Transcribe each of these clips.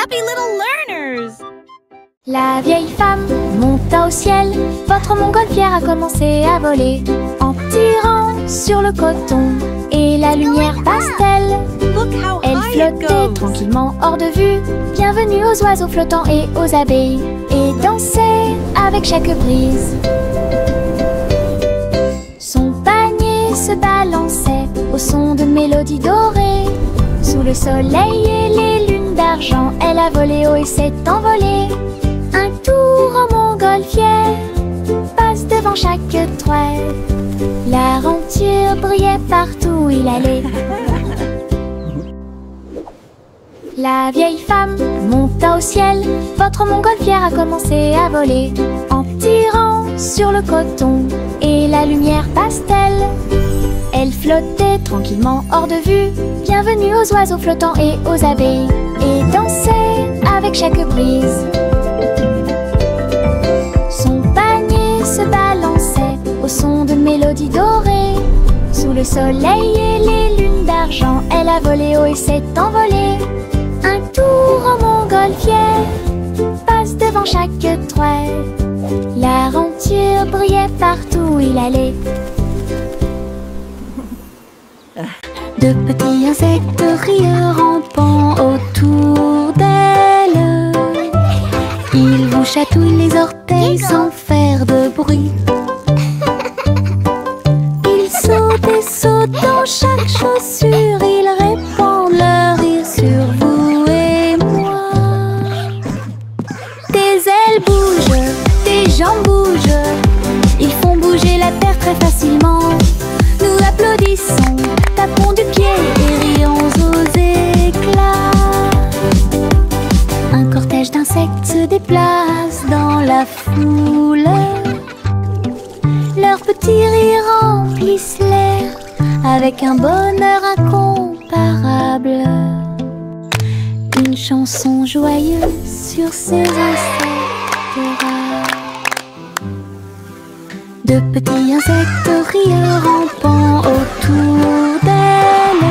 happy little learners! La vieille femme monta au ciel. Votre montgolfière a commencé à voler en tirant sur le coton et la lumière pastel. Elle flottait tranquillement hors de vue. Bienvenue aux oiseaux flottants et aux abeilles, et dansait avec chaque brise. Son panier se balançait au son de mélodies dorées. Sous le soleil et les lunes d'argent, elle a volé haut et s'est envolée. Un tour en montgolfière passe devant chaque trait. L'aventure brillait partout où il allait. La vieille femme monta au ciel. Votre montgolfière a commencé à voler en tirant sur le coton et la lumière pastel. Elle flottait tranquillement hors de vue. Bienvenue aux oiseaux flottants et aux abeilles, et dansait avec chaque brise. Son panier se balançait au son de mélodies dorées. Sous le soleil et les lunes d'argent, elle a volé haut et s'est envolée. Un tour en montgolfière passe devant chaque trait. L'aventure brillait partout où il allait. De petits insectes rieurs rampant autour d'elle. Ils vous chatouillent les orteils sans faire de bruit. Ils sautent et sautent dans chaque chaussure. Ils répandent leur rire sur vous et moi. Des ailes bougent, des jambes bougent. Ils font bouger la terre très facilement. Nous applaudissons, tapons du pied et rions aux éclats. Un cortège d'insectes se déplace dans la foule. Leurs petits rires remplissent l'air avec un bonheur incomparable. Une chanson joyeuse sur ces insectes rares. De petits insectes rieurs rampant autour d'elle.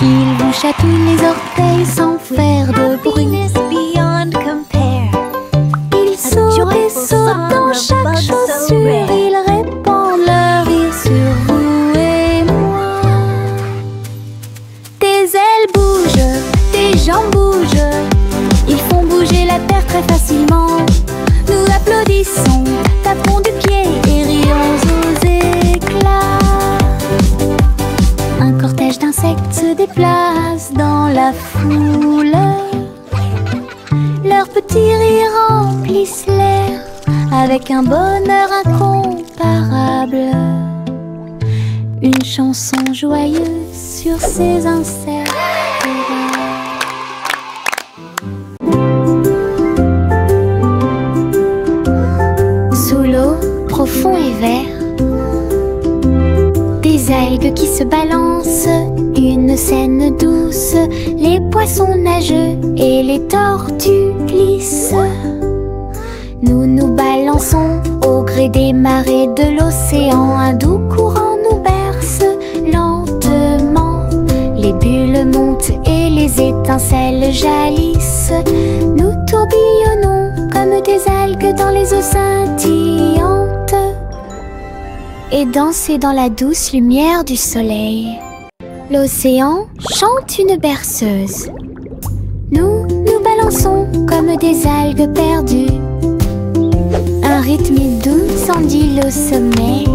Ils vous chatouillent les orteils sans faire de bruit. Ils sautent et sautent dans chaque chaussure. Ils répandent leur rire sur vous et moi. Des ailes bougent, des jambes bougent. Ils font bouger la terre très facilement. Nous applaudissons, tapons du pied et rions aux éclats. Un cortège d'insectes se déplace dans la foule. Leurs petits rires remplissent l'air avec un bonheur incomparable. Une chanson joyeuse sur ces insectes rares. Sous l'eau, profond et vert, des algues qui se balancent, une scène douce. Les poissons nagent et les tortues glissent. Nous nous balançons au gré des marées de l'océan. Un doux courant nous berce lentement. Les bulles montent et les étincelles jaillissent. Nous tourbillonnons comme des algues dans les eaux scintillantes, et danser dans la douce lumière du soleil. L'océan chante une berceuse. Nous nous balançons comme des algues perdues. Un rythme doux ondule au sommet.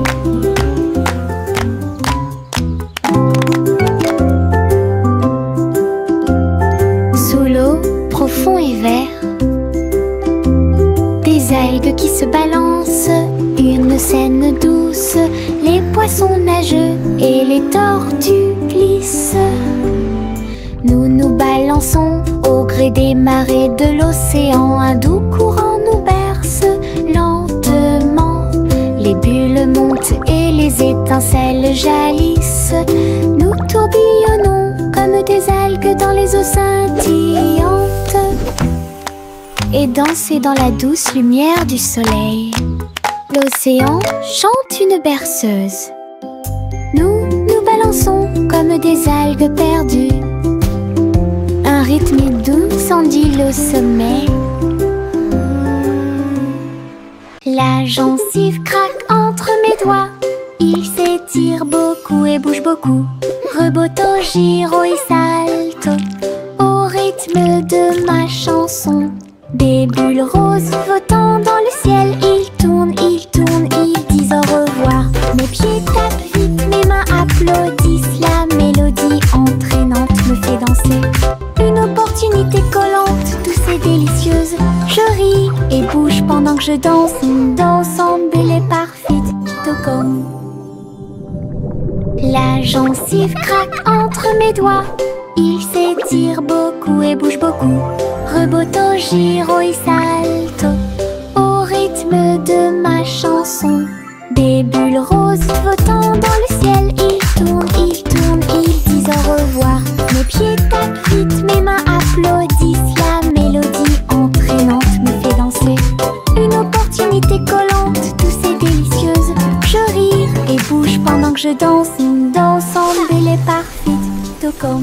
Sous l'eau, profond et vert, des algues qui se balancent, une scène douce. Les poissons nagent et les tortues glissent. Nous nous balançons au gré des marées de l'océan. Un doux courant nous berce lentement. Les bulles montent et les étincelles jaillissent. Nous tourbillonnons comme des algues dans les eaux scintillantes, et danser dans la douce lumière du soleil. L'océan chante une berceuse. Nous nous balançons comme des algues perdues. Un rythme doux pile au sommet. La gencive craque entre mes doigts. Il s'étire beaucoup et bouge beaucoup. Reboto, giro et salto au rythme de ma chanson. Des boules roses flottant dans le ciel. Ils tournent, ils disent au revoir. Mes pieds tapent vite, mes mains applaudissent. La mélodie entraînante me fait danser. Une opportunité collante, douce et délicieuse. Je ris et bouge pendant que je danse. Une danse embellée parfaite, Tokon. La gencive craque entre mes doigts. Il s'étire beaucoup et bouge beaucoup. Reboto, giro et salto au rythme de ma chanson. Des bulles roses flottant dans le ciel. Ils tournent, ils disent au revoir. Mes pieds tapent vite, mes mains applaudissent. La mélodie entraînante me fait danser. Une opportunité collante, douce et délicieuse. Je ris et bouge pendant que je danse. Une danse embellée parfaite, Tokon.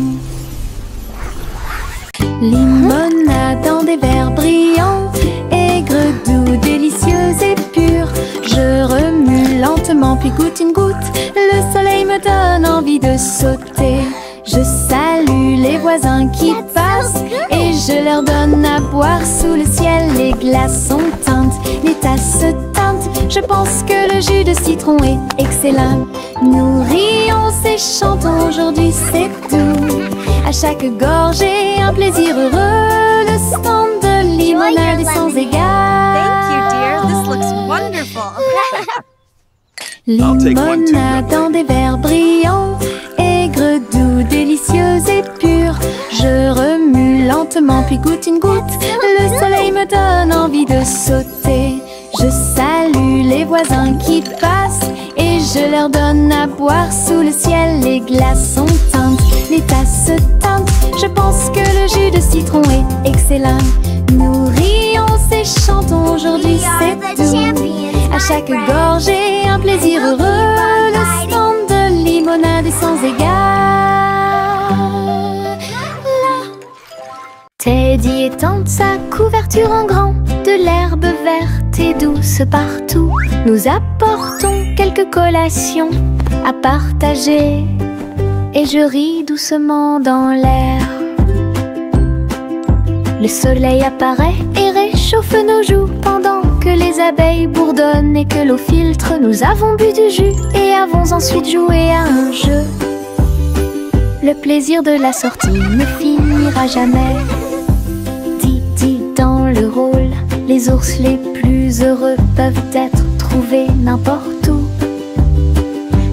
Limonade dans des verres brillants, aigre, doux, délicieuse et pure. Je remue lentement puis goûte une goutte. Le soleil me donne envie de sauter. Je salue les voisins qui passent et je leur donne à boire sous le ciel. Les glaçons teintent, les tasses se teintent. Je pense que le jus de citron est excellent. Nous rions et chantons, aujourd'hui c'est tout. À chaque gorgée, un plaisir heureux. Le stand de limonade est sans égal. Thank you, dear. This looks wonderful. Limonade dans des verres brillants, aigre, doux, délicieuse et pure. Je remue lentement puis goûte une goutte. Le soleil me donne envie de sauter. Je salue les voisins qui passent et je leur donne à boire sous le ciel. Les glaçons teintent, les tasses se teintent. Je pense que le jus de citron est excellent. Nous rions et chantons, aujourd'hui c'est tout. À chaque gorgée, un plaisir heureux. Le stand de limonade est sans égal. Teddy étend sa couverture en grand. De l'herbe verte et douce partout. Nous apportons quelques collations à partager. Et je ris doucement dans l'air. Le soleil apparaît et réchauffe nos joues pendant que les abeilles bourdonnent et que l'eau filtre. Nous avons bu du jus et avons ensuite joué à un jeu. Le plaisir de la sortie ne finira jamais. Didi dans le rôle, les ours les plus heureux peuvent être trouvés n'importe où.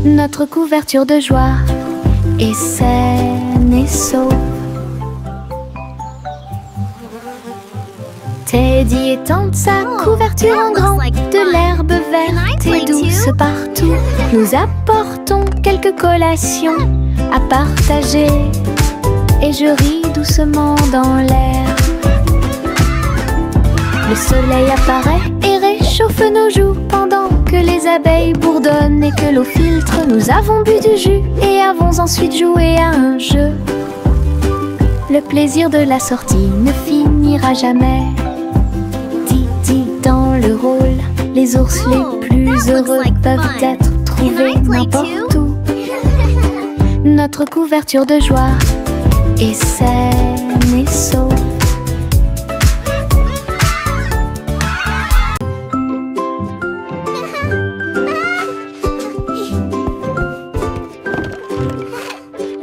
Notre couverture de joie est saine et sauve. Teddy étend sa couverture en grand. De l'herbe verte et douce partout. Nous apportons quelques collations à partager. Et je ris doucement dans l'air. Le soleil apparaît et réchauffe nos joues pendant que les abeilles bourdonnent et que l'eau filtre. Nous avons bu du jus et avons ensuite joué à un jeu. Le plaisir de la sortie ne finira jamais. Didi dans le rôle, les ours les plus heureux peuvent être trouvés n'importe où. Notre couverture de joie est saine et sauve.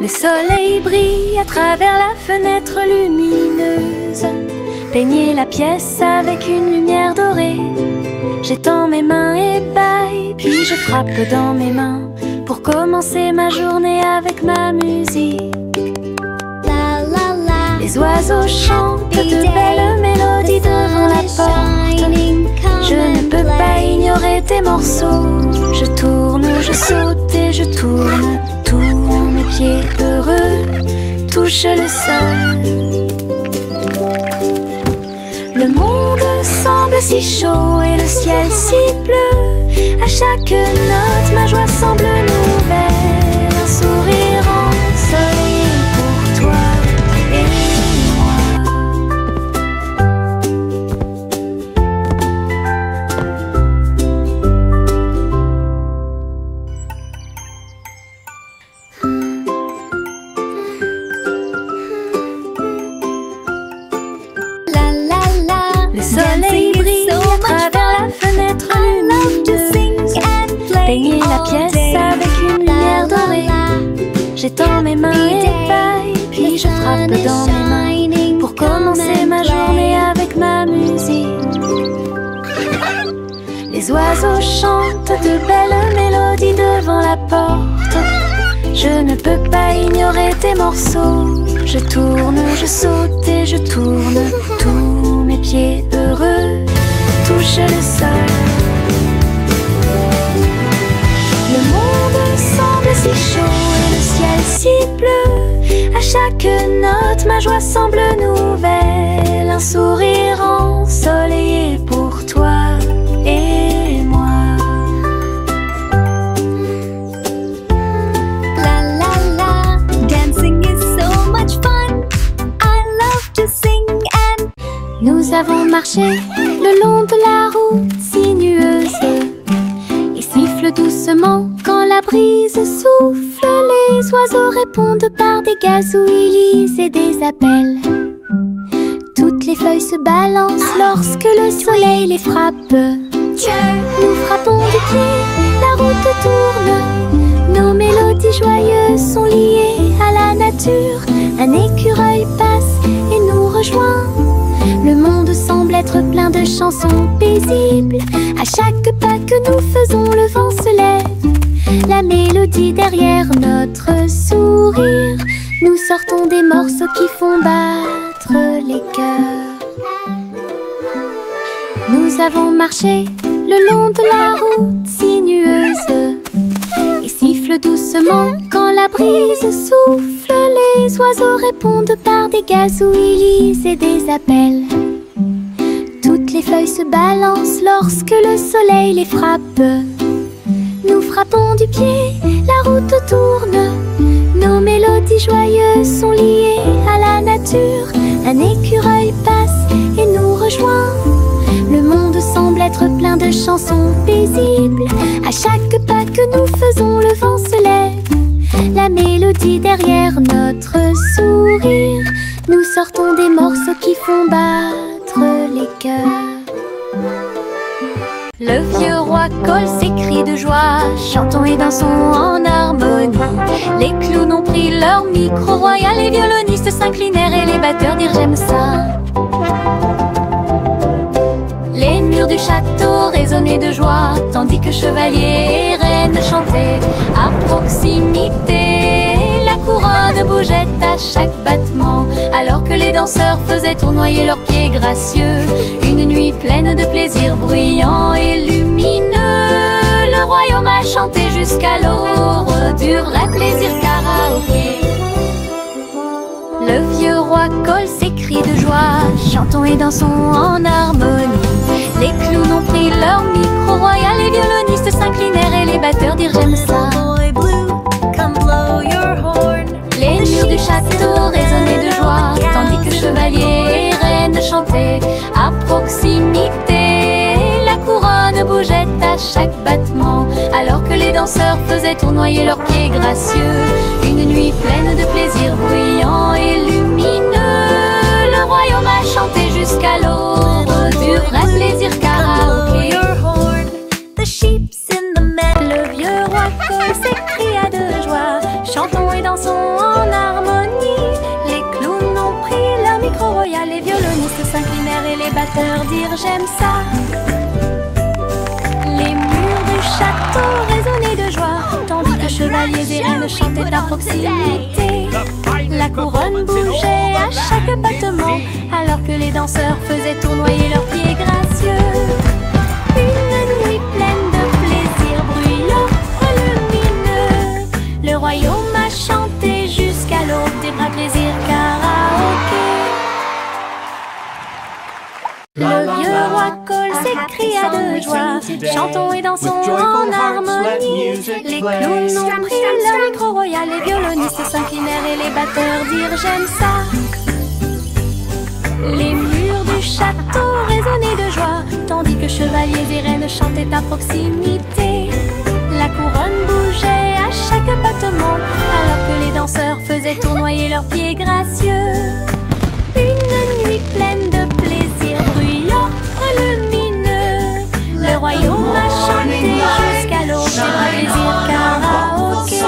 Le soleil brille à travers la fenêtre lumineuse. Peignez la pièce avec une lumière dorée. J'étends mes mains et bâille, puis je frappe dans mes mains pour commencer ma journée avec ma musique. La la la. Les oiseaux chantent de belles mélodies devant la porte. Je ne peux pas ignorer tes morceaux. Je tourne, je saute et je tourne. Tous mes pieds heureux touchent le sol. Le monde semble si chaud et le ciel si bleu. À chaque note, ma joie semble nouvelle. Un sourire ensoleillé pour toi et moi. j'étends mes mains et paille, puis je frappe dans mes mains pour commencer ma journée avec ma musique. Les oiseaux chantent de belles mélodies devant la porte. Je ne peux pas ignorer tes morceaux. Je tourne, je saute et je tourne. Tous mes pieds heureux touchent le sol. Le monde semble si chaud et le ciel si bleu. À chaque note, ma joie semble nouvelle. Un sourire ensoleillé pour toi et moi. La la la, dancing is so much fun. I love to sing and Nous avons marché le long de la route sinueuse. Il siffle doucement quand la brise souffle. Les oiseaux répondent par des gazouillis et des appels. Toutes les feuilles se balancent lorsque le soleil les frappe. Nous frappons du pied, la route tourne. Nos mélodies joyeuses sont liées à la nature. Un écureuil passe et nous rejoint. Le monde semble être plein de chansons paisibles. À chaque pas que nous faisons, le vent se lève. La mélodie derrière notre sourire. Nous sortons des morceaux qui font battre les cœurs. Nous avons marché le long de la route sinueuse. Il siffle doucement quand la brise souffle. Les oiseaux répondent par des gazouillis et des appels. Toutes les feuilles se balancent lorsque le soleil les frappe. Nous frappons du pied, la route tourne. Nos mélodies joyeuses sont liées à la nature. Un écureuil passe et nous rejoint. Le monde semble être plein de chansons paisibles. À chaque pas que nous faisons, le vent se lève. La mélodie derrière notre sourire. Nous sortons des morceaux qui font battre les cœurs. Le vieux roi colle ses cris de joie. Chantons et dansons en harmonie. Les clowns ont pris leur micro royal. Les violonistes s'inclinèrent et les batteurs dirent j'aime ça. Les murs du château résonnaient de joie, tandis que chevaliers et reines chantaient à proximité. La couronne bougeait à chaque battement, alors que les danseurs faisaient tournoyer leurs pieds gracieux. Une nuit pleine de plaisir bruyant et lumineux. Le royaume a chanté jusqu'à l'aube du vrai plaisir karaoké. Le vieux roi colle ses cris de joie. Chantons et dansons en harmonie. Les clowns ont pris leur micro royal. Les violonistes s'inclinèrent et les batteurs dirent j'aime ça. Les murs du château résonnaient de joie, tandis que chevaliers et reines chantaient à proximité. La couronne bougeait à chaque battement, alors que les danseurs faisaient tournoyer leurs pieds gracieux. Une nuit pleine de plaisir bruyant et lumineux. Le royaume a chanté jusqu'à l'aube du vrai plaisir karaoké. Le vieux roi colle s'écria de joie. Chantons et dansons en harmonie. Les clowns ont pris leur micro royal. Les violonistes s'inclinèrent et les batteurs dirent j'aime ça. Les murs du château résonnaient de joie, tandis que chevaliers et reines chantaient à proximité. La couronne bougeait à chaque battement, alors que les danseurs faisaient tournoyer leurs pieds gracieux. Une nuit pleine de plaisir bruyant et lumineux. Le royaume a chanté jusqu'à l'aube des vrais plaisirs karaoké. Le vieux roi colle s'écria de joie. Chantons et dansons en harmonie. Les clowns ont pris leur micro royal. Les violonistes s'inclinèrent et les batteurs dirent j'aime ça. Les murs du château résonnaient de joie, tandis que chevaliers et reines chantaient à proximité. La couronne bougeait à chaque battement, alors que les danseurs faisaient tournoyer leurs pieds gracieux. Une nuit pleine de plaisir bruyant et lumineux. Le royaume a chanté jusqu'à l'aube des vrais plaisirs karaoké.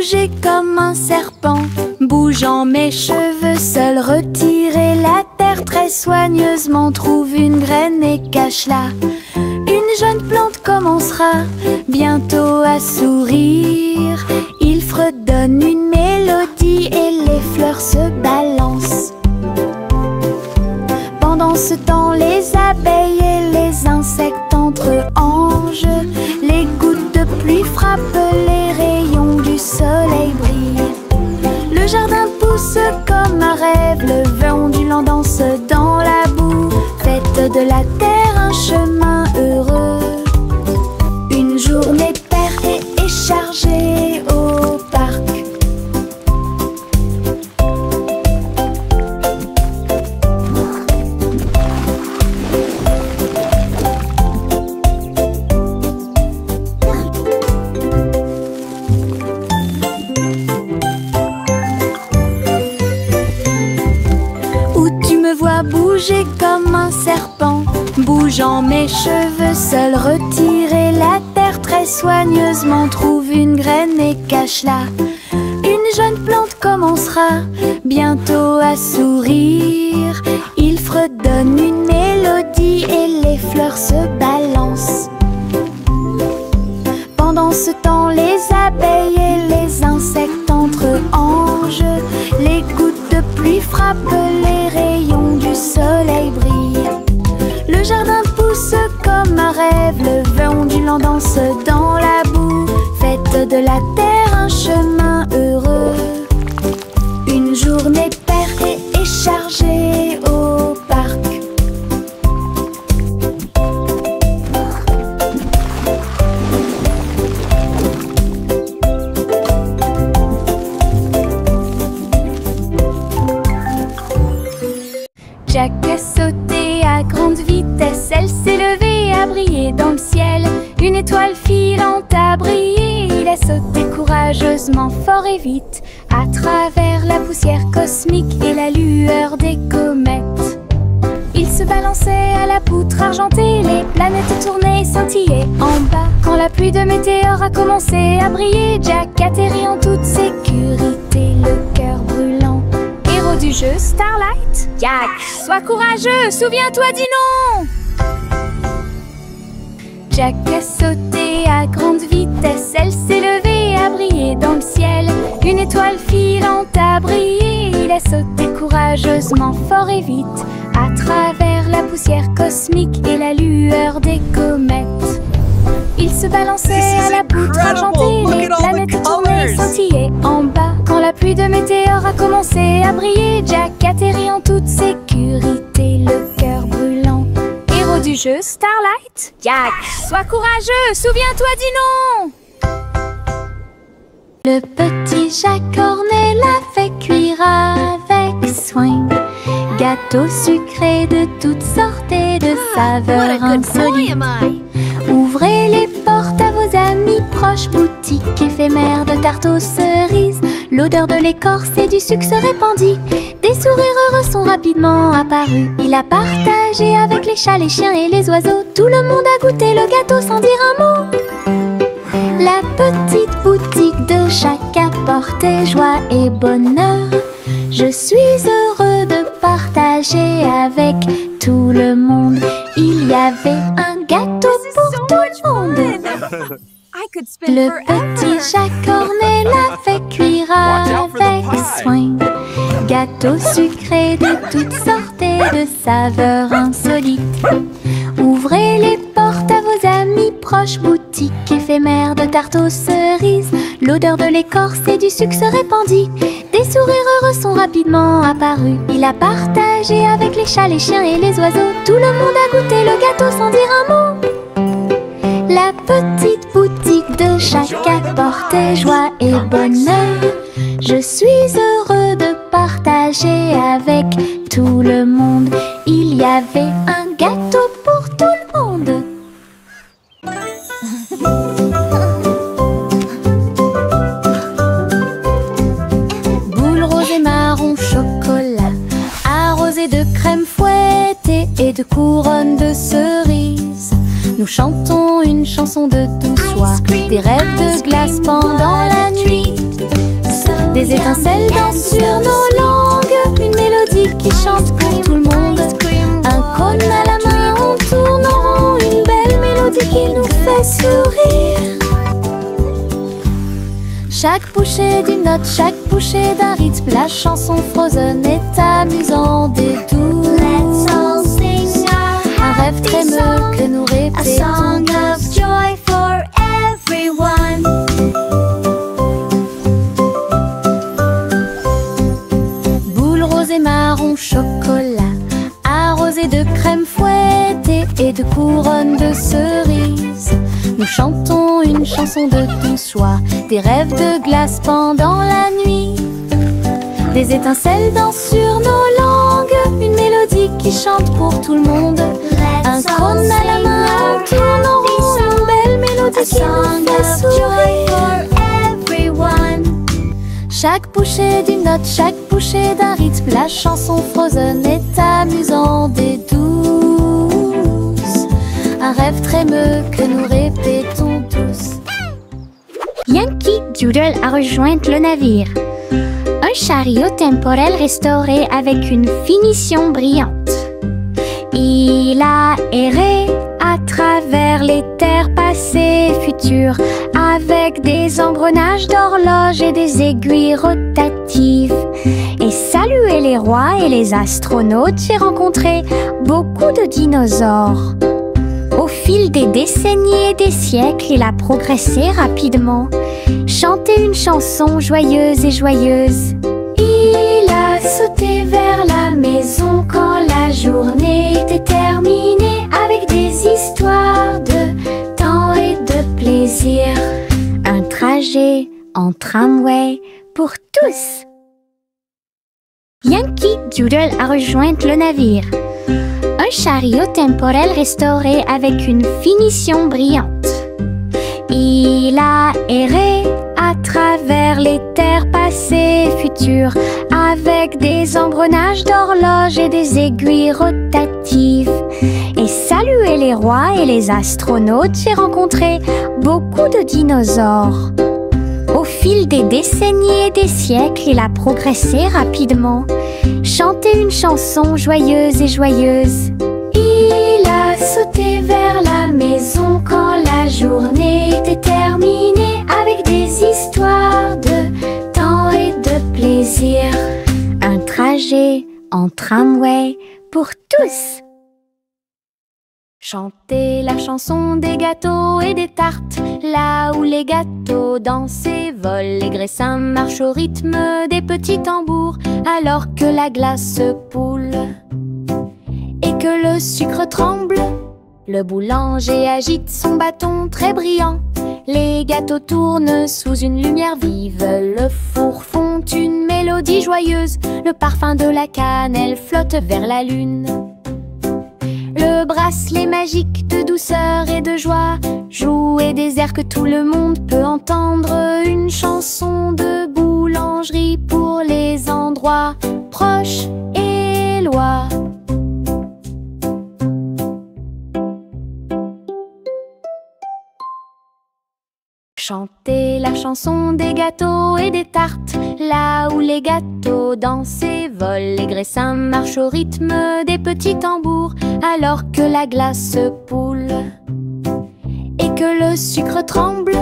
bouger comme un serpent, bougeant mes cheveux, seul retirer la terre très soigneusement. Trouve une graine et cache-la. Une jeune plante commencera bientôt à sourire. Il fredonne une mélodie et les fleurs se balancent. Pendant ce temps, les abeilles et les insectes entrent en jeu. Les gouttes de pluie frappent, les rayons du soleil brillent. Le jardin pousse comme un rêve, le vent ondulant danse dans la boue. Faites de la terre un chemin heureux. Une journée paire et chargée au parc. Bouger comme un serpent, bougeant mes cheveux, seul retirer la terre très soigneusement. Trouve une graine et cache-la. Une jeune plante commencera bientôt à sourire. Il fredonne une mélodie et les fleurs se balancent. Pendant ce temps, les abeilles et les insectes entrent en jeu. Les gouttes de pluie frappent, les rayons du soleil brillent. Le jardin pousse comme un rêve, le vent ondulant danse dans la boue. Faites de la terre un chemin heureux. Une journée paire et chargée au parc. Jack a sauté à grande vitesse, elle s'est levée à briller dans le ciel. Une étoile filante a brillé, il a sauté courageusement, fort et vite, à travers la poussière cosmique et la lueur des comètes. Il se balançait à la poutre argentée, les planètes tournaient et scintillaient en bas. Quand la pluie de météores a commencé à briller, Jack atterrit en toute sécurité, le cœur brûlant. Héros du jeu Starlight, Jack, sois courageux, souviens-toi du nom. Jack a sauté à grande vitesse, elle s'est levée à briller dans le ciel. Une étoile filante a brillé, il a sauté courageusement, fort et vite, à travers la poussière cosmique et la lueur des comètes. Il se balançait à la poutre argentée, les planètes tournaient et scintillaient en bas. Quand la pluie de météores a commencé à briller, Jack atterrit en toute sécurité, le cœur brûlant. Héros du jeu Starlight, Jack, sois courageux, souviens-toi du nom. Le petit Jack Cornet l'a fait cuire avec soin. Gâteaux sucrés de toutes sortes et de saveurs insolites. Ouvrez les portes à vos amis proches, boutique éphémère de tarte aux cerises. L'odeur de l'écorce et du sucre se répandit. Des sourires heureux sont rapidement apparus. Il a partagé avec les chats, les chiens et les oiseaux. Tout le monde a goûté le gâteau sans dire un mot. La petite boutique de Jack apportait joie et bonheur. Je suis heureux de partager avec tout le monde. Il y avait un gâteau pour tout le monde. Le petit Jack Cornet l'a fait cuire avec soin. Gâteau sucré de toutes sortes et de saveurs insolites. Ouvrez les portes à vos amis proches, boutique éphémère de tarte aux cerises. L'odeur de l'écorce et du sucre se répandit. Des sourires heureux sont rapidement apparus. Il a partagé avec les chats, les chiens et les oiseaux. Tout le monde a goûté le gâteau sans dire un mot. La petite boutique de Jack apportait joie et bonheur. Je suis heureux de partager avec tout le monde. Il y avait un gâteau pour tout le monde. Boule rose et marron chocolat, arrosé de crème fouettée et de couronne de cerises. Nous chantons une chanson de douce soie, des rêves de glace pendant la nuit. Des étincelles dansent sur nos langues, une mélodie qui chante pour tout le monde. Un cône à la main, on tourne en rond, une belle mélodie qui nous fait sourire. Chaque bouchée d'une note, chaque bouchée d'un rythme, la chanson Frozen est amusante et douce. Let's all sing Un a rêve happy crémeux song, que nous a répétons song of tous. joy for everyone. Boules roses et marron chocolat, arrosées de crème fouettée et de couronnes de cerises. Nous chantons une chanson de douce joie, des rêves de glace pendant la nuit. Des étincelles dansent sur nos langues, une mélodie qui chante pour tout le monde. Un Let's all cône à la sing main, a on tourne en happy rond, une song, belle mélodie a qui nous song fait of joy sourire. for everyone. Chaque bouchée d'une note, chaque bouchée d'un rythme, la chanson Frozen est amusante et douce. Un rêve trémeux que nous répétons tous. Yankee Doodle a rejoint le navire. Un chariot temporel restauré avec une finition brillante. Il a erré à travers les terres passées et futures, avec des engrenages d'horloge et des aiguilles rotatives. Et salué les rois et les astronautes, j'ai rencontré beaucoup de dinosaures. Au fil des décennies et des siècles, il a progressé rapidement, chanté une chanson joyeuse et joyeuse. Il a sauté vers la maison quand la journée était terminée, avec des histoires de temps et de plaisir. Un trajet en tramway pour tous. Yankee Doodle a rejoint le navire. Un chariot temporel restauré avec une finition brillante. Il a erré à travers les terres passées et futures, avec des engrenages d'horloge et des aiguilles rotatives. Et salué les rois et les astronautes, j'ai rencontré beaucoup de dinosaures. Au fil des décennies et des siècles, il a progressé rapidement, chanté une chanson joyeuse et joyeuse. Il a sauté vers la maison quand la journée était terminée, avec des histoires de temps et de plaisir. Un trajet en tramway pour tous. Chantez la chanson des gâteaux et des tartes, là où les gâteaux dansent et volent, les graissins marchent au rythme des petits tambours, alors que la glace poule et que le sucre tremble. Le boulanger agite son bâton très brillant, les gâteaux tournent sous une lumière vive, le four fond une mélodie joyeuse, le parfum de la cannelle flotte vers la lune. Le bracelet magique de douceur et de joie jouer des airs que tout le monde peut entendre, une chanson de boulangerie pour les endroits proches et loin. Chantez la chanson des gâteaux et des tartes, là où les gâteaux dansent et volent, les graissins marchent au rythme des petits tambours, alors que la glace poule et que le sucre tremble.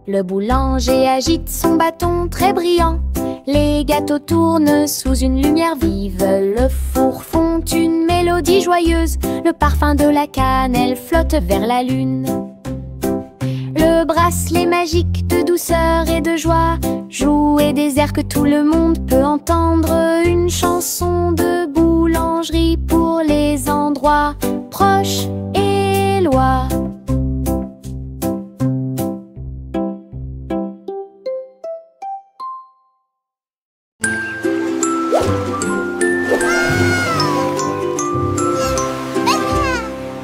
Le boulanger agite son bâton très brillant, les gâteaux tournent sous une lumière vive, le four fond une mélodie joyeuse, le parfum de la cannelle flotte vers la lune. Le bracelet magique de douceur et de joie jouer des airs que tout le monde peut entendre, une chanson de boulangerie pour les endroits proches et loin.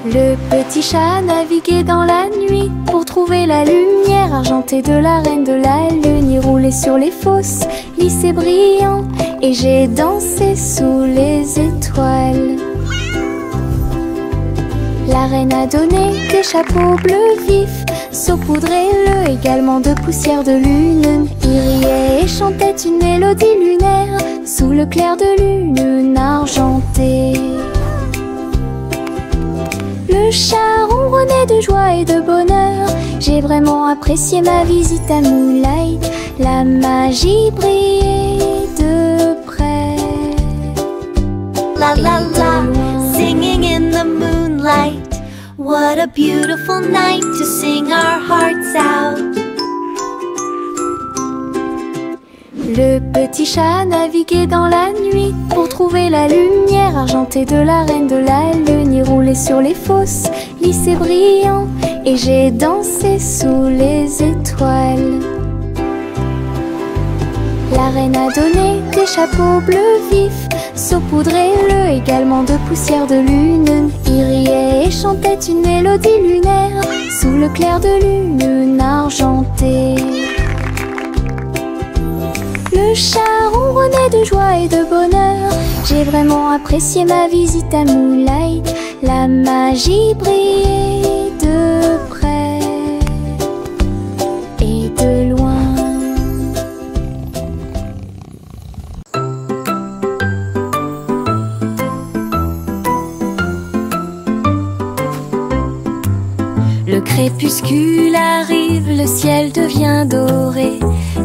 Le petit chat naviguait dans la nuit pour trouver la lumière argentée de la reine de la lune. Il roulait sur les fosses, lisse et brillant, et j'ai dansé sous les étoiles. La reine a donné des chapeaux bleus vifs, saupoudrez-le également de poussière de lune. Il riait et chantait une mélodie lunaire sous le clair de lune argentée. Le chat ronronnait de joie et de bonheur. J'ai vraiment apprécié ma visite à Moonlight. La magie brillait de près. La la la, singing in the moonlight. What a beautiful night to sing our hearts out. Le petit chat naviguait dans la nuit pour trouver la lumière argentée de la reine de la lune. Il roulait sur les fosses, lisse et brillant, et j'ai dansé sous les étoiles. La reine a donné des chapeaux bleus vifs, saupoudrez-le également de poussière de lune. Il riait et chantait une mélodie lunaire sous le clair de lune argentée. Le chat ronronnait de joie et de bonheur. J'ai vraiment apprécié ma visite à Moonlight. La magie brillait de près et de loin. Le crépuscule arrive, le ciel devient doré.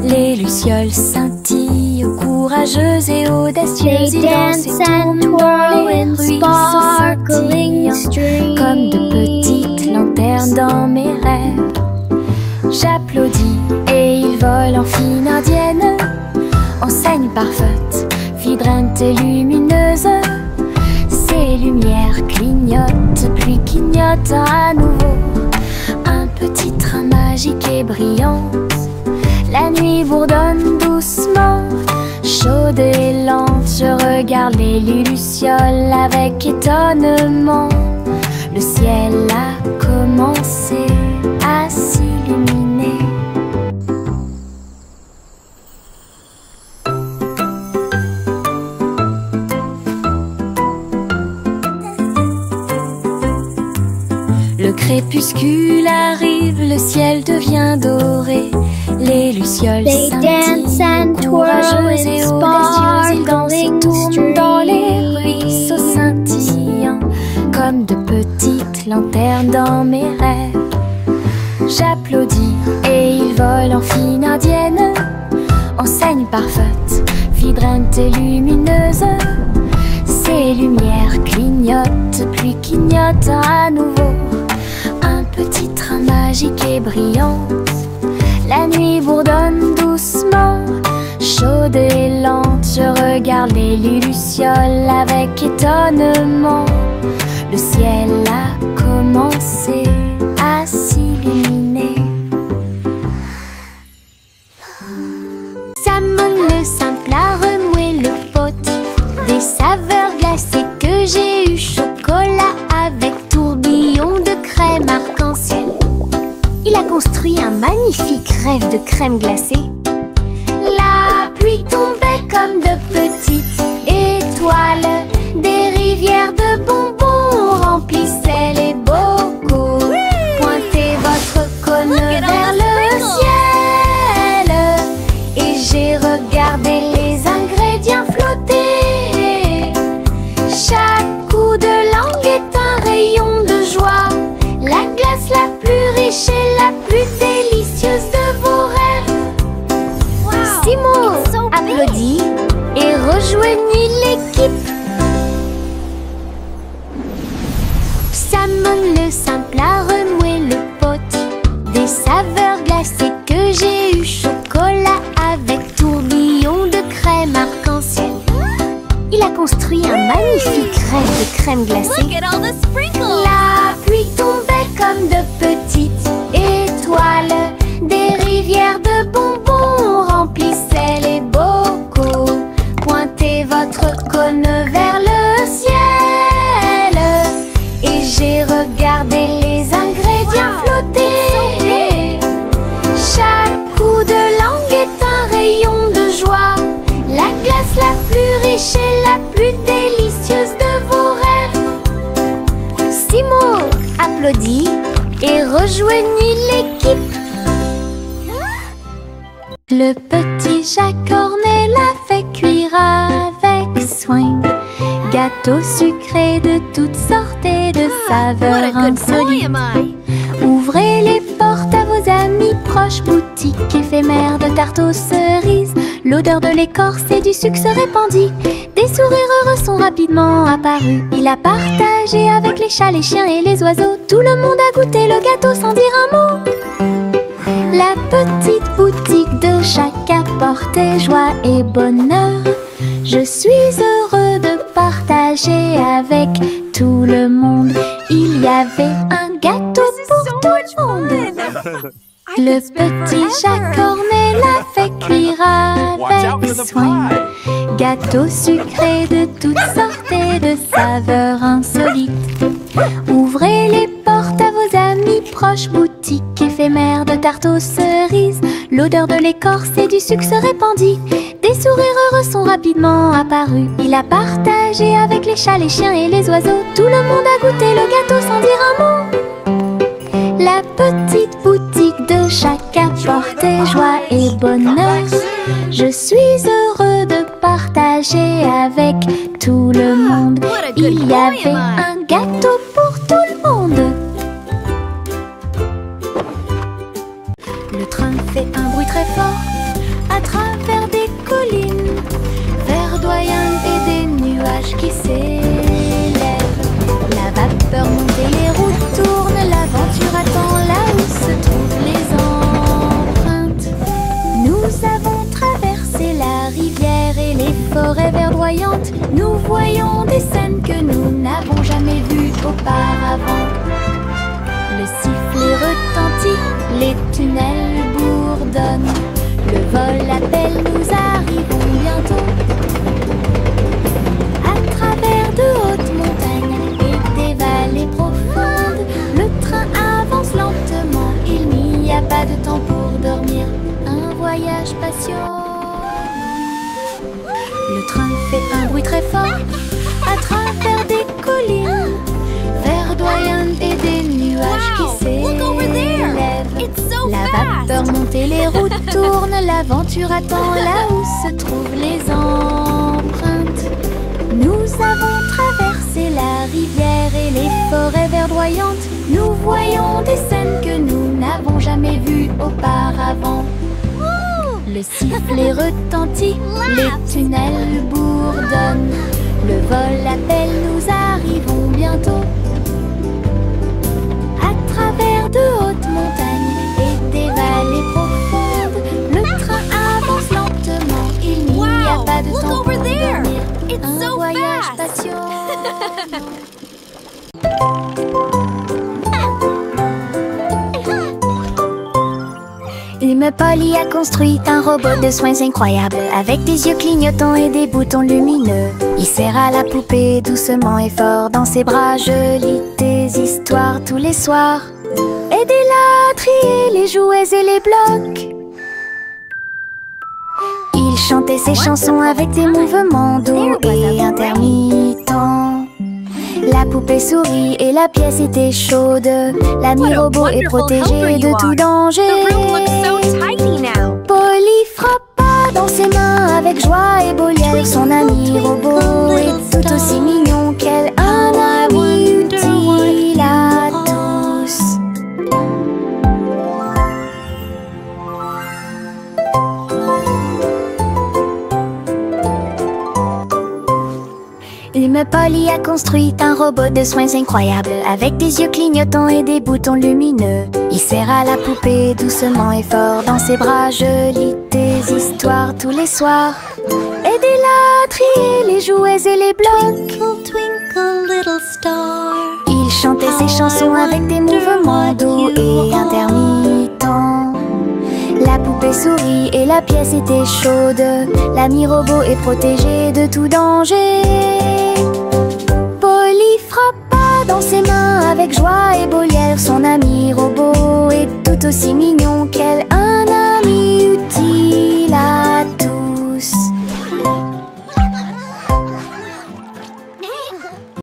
Les lucioles scintillent, courageuses et audacieuses. Ils dansent et tournent dans les ruisseaux scintillants, comme de petites lanternes dans mes rêves. J'applaudis et ils volent en fine indienne, enseigne parfaite, vibrante et lumineuse. Ces lumières clignotent, puis clignotent à nouveau. Un petit train magique et brillant. La nuit bourdonne doucement, chaude et lente. Je regarde les lucioles avec étonnement. Le ciel a commencé à s'illuminer. Le crépuscule arrive, le ciel devient doré. Les lucioles scintillent, courageuses et audacieuses. Ils dansent et tournent dans les ruisseaux scintillants, comme de petites lanternes dans mes rêves. J'applaudis et ils volent en fine indienne, enseigne parfaite, vibrante et lumineuse. Ces lumières clignotent, puis clignotent à nouveau. Un petit train magique et brillant. La nuit bourdonne doucement, chaude et lente. Je regarde les lucioles avec étonnement. Le ciel a commencé à s'illuminer. Salmon le simple a remué le pot. Des saveurs glacées que j'ai eu. Chocolat avec tourbillon de crème arc-en-ciel. Il a construit un magnifique rêve de crème glacée. La pluie tombait comme de petites étoiles. Des rivières de bonbons remplissaient les bocaux. Pointez votre cône vers le ciel et j'ai regardé les ingrédients flotter. Chaque coup de langue est un rayon de joie. La glace la plus riche et la plus délicieuse de vos rêves. Simo applaudit et rejoignit l'équipe. Salmon le simple a remué le pot. Des saveurs glacées que j'ai eu. Chocolat avec tourbillon de crème arc-en-ciel. Il a construit un magnifique rêve de crème glacée. La pluie tombait comme de petites étoiles. Des rivières de bonbons remplissaient les bocaux. Pointez votre cône vers le ciel et j'ai regardé les ingrédients flotter. Chaque coup de langue est un rayon de joie. La glace la plus riche et la plus délicieuse de vos rêves. Simo applaudit et rejoignez l'équipe. Le petit Jacques Cornet l'a fait cuire avec soin. Gâteau sucré de toutes sortes et de saveurs insolites. Ouvrez les portes à vos amis proches, boutique éphémère de tarte aux cerises. L'odeur de l'écorce et du sucre se répandit. Des sourires heureux sont rapidement apparus. Il a partagé avec les chats, les chiens et les oiseaux. Tout le monde a goûté le gâteau sans dire un mot. La petite boutique de Jacques apportait joie et bonheur. Je suis heureux de partager avec tout le monde. Il y avait un gâteau pour tout le monde. Le petit Jacques Cornet l'a fait cuire avec soin. Gâteau sucré de toutes sortes et de saveurs insolites. Ouvrez les portes à vos amis proches, boutique éphémère de tarte aux cerises. L'odeur de l'écorce et du sucre se répandit. Des sourires heureux sont rapidement apparus. Il a partagé avec les chats, les chiens et les oiseaux. Tout le monde a goûté le gâteau sans dire un mot. La petite boutique de Jacques apportait joie et bonheur. Je suis heureux de partager avec tout le monde. Il y avait un gâteau pour tout le monde. Le train fait un bruit très fort à travers des collines verdoyantes et des nuages qui s'élèvent. La vapeur monte et les roues tournent, l'aventure attend là où se trouvent les empreintes. Nous avons traversé la rivière et les forêts verdoyantes. Nous voyons des scènes que nous n'avons jamais vues auparavant. Le sifflet retentit, les tunnels bourdonnent. Le vol appelle, nous arrivons bientôt. À travers de hautes montagnes et des vallées profondes, le train avance lentement. Il n'y a pas de temps pour dormir. Un voyage patient. Le train fait un bruit très fort à travers des collines verdoyantes et des nuages qui s'élèvent. La vapeur monte et les roues tournent, l'aventure attend là où se trouvent les empreintes. Nous avons traversé la rivière et les forêts verdoyantes. Nous voyons des scènes que nous n'avons jamais vues auparavant. Le sifflet retentit, les tunnels bourdonnent. Le vol appelle, nous arrivons bientôt. À travers de hautes montagnes et des vallées profondes, le train avance lentement. Il n'y a pas de temps pour dormir. Un voyage patient. L'humain Polly a construit un robot de soins incroyable, avec des yeux clignotants et des boutons lumineux. Il serre à la poupée doucement et fort dans ses bras. Je lis des histoires tous les soirs. Aidez-la à trier les jouets et les blocs. Il chantait ses chansons avec des mouvements doux et intermittents. La poupée sourit et la pièce était chaude. L'ami robot est protégé de tout danger. Polly frappa dans ses mains avec joie et Bolière. Son ami robot est tout aussi mignon qu'elle. Un ami utile à tous. L'humain Polly a construit un robot de soins incroyable, avec des yeux clignotants et des boutons lumineux. Il serre à la poupée doucement et fort dans ses bras. Je lis des histoires tous les soirs. Aidez-la à trier les jouets et les blocs. Twinkle, twinkle, little star. Il chantait ses chansons avec des mouvements doux et intermittents. La poupée sourit et la pièce était chaude. L'ami robot est protégé de tout danger. Polly frappa dans ses mains avec joie et Bolière. Son ami robot est tout aussi mignon